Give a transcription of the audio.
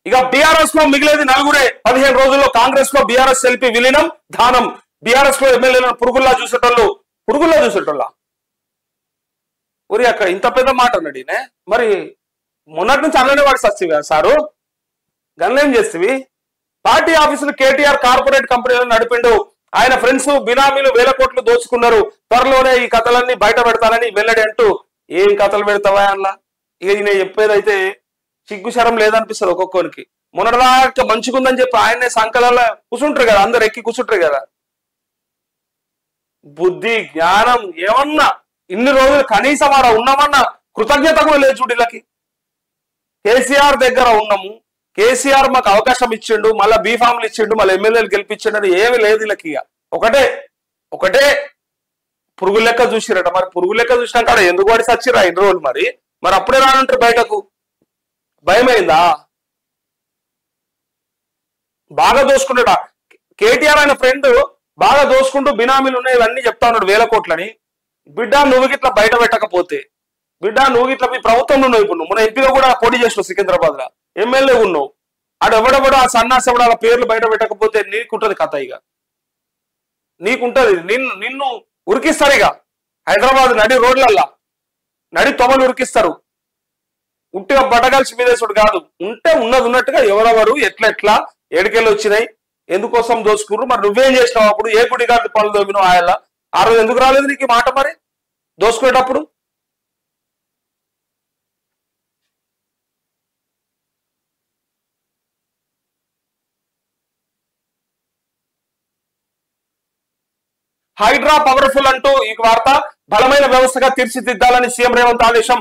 ఇక బీఆర్ఎస్ లో మిగిలేది నలుగురే. 15 రోజుల్లో కాంగ్రెస్ లో బీఆర్ఎస్ ఎల్పీ విలీనం దానం. బీఆర్ఎస్ లో ఎమ్మెల్యేలను పురుగుల్లా చూసేటోళ్ళ ఊరి అక్కడ ఇంత పెద్ద మాట అన్నాడు. మరి మొన్నటి నుంచి అన్ననే వాడు సచ్చివి సారు గన్లేం చేస్తేవి. పార్టీ ఆఫీసులు కేటీఆర్ కార్పొరేట్ కంపెనీలను నడిపిండు. ఆయన ఫ్రెండ్స్ బినామీలు వేల కోట్లు దోచుకున్నారు. త్వరలోనే ఈ కథలన్నీ బయట పెడతానని వెల్లడి అంటూ ఏం కథలు పెడతావా అలా. ఇక ఈయన చెప్పేదైతే సిగ్గుశరం లేదనిపిస్తుంది ఒక్కొక్కరికి. మొన్నటిదాకా మంచిగుందని చెప్పి ఆయనే సంకలలో కూర్చుంటారు కదా, అందరు ఎక్కి కూర్చుంటారు కదా. బుద్ధి జ్ఞానం ఏమన్నా ఇన్ని రోజులు కనీసం ఆడ ఉన్నామన్నా కృతజ్ఞత కూడా లేదు చూడీలకి. కేసీఆర్ దగ్గర ఉన్నాము, కేసీఆర్ మాకు అవకాశం ఇచ్చిండు, మళ్ళీ బీఫామ్లు ఇచ్చిండు, మళ్ళీ ఎమ్మెల్యేలు గెలిపించిండు అని ఏమి లేదు వీళ్ళకి. ఇక ఒకటే పురుగు లెక్క చూసిరట. మరి పురుగు లెక్క చూసినాక ఎందుకు వాడి సచ్చిరా ఇన్ని రోజులు? మరి అప్పుడే రానంటారు బయటకు. భయమైందా? బాగా దోసుకుంటాడ కేటీఆర్. ఆయన ఫ్రెండ్ బాగా దోసుకుంటూ బినామీలు ఉన్నాయి ఇవన్నీ చెప్తా ఉన్నాడు, 1000 కోట్లని. బిడ్డ నువ్వు గిట్లా బయట పెట్టకపోతే, బిడ్డ నువ్వు గిట్లా మీ ప్రభుత్వంలో ఉన్నావు. ఇప్పుడు నువ్వు మన ఎంపీగా కూడా పోటీ చేసినావు, సికింద్రాబాద్ లో ఎమ్మెల్యే ఉన్నావు. ఆడెవడెవడో ఆ సన్నాసెవడ పేర్లు బయట పెట్టకపోతే నీకుంటది కథ. ఇక నీకుంటది. నిన్ను ఉరికిస్తారు. ఇక హైదరాబాద్ నడి రోడ్లల్లా నడి తొమలు ఉరికిస్తారు. ఉట్టిగా బట్టగాల్చి మీదేసుడు కాదు, ఉంటే ఉన్నది ఉన్నట్టుగా ఎవరెవరు ఎట్లా ఏడికెళ్ళి వచ్చినాయి, ఎందుకోసం దోచుకున్నారు, మరి నువ్వేం చేసినావు, అప్పుడు ఏ గుడి గారి పనులు దోమినావు, ఆయల్లా ఆ రోజు ఎందుకు రాలేదు నీకు మాట మరి దోసుకునేటప్పుడు? హైడ్రా పవర్ఫుల్ అంటూ ఈ వార్త. బలమైన వ్యవస్థగా తీర్చిదిద్దాలని సీఎం రేవంత్ ఆదేశం.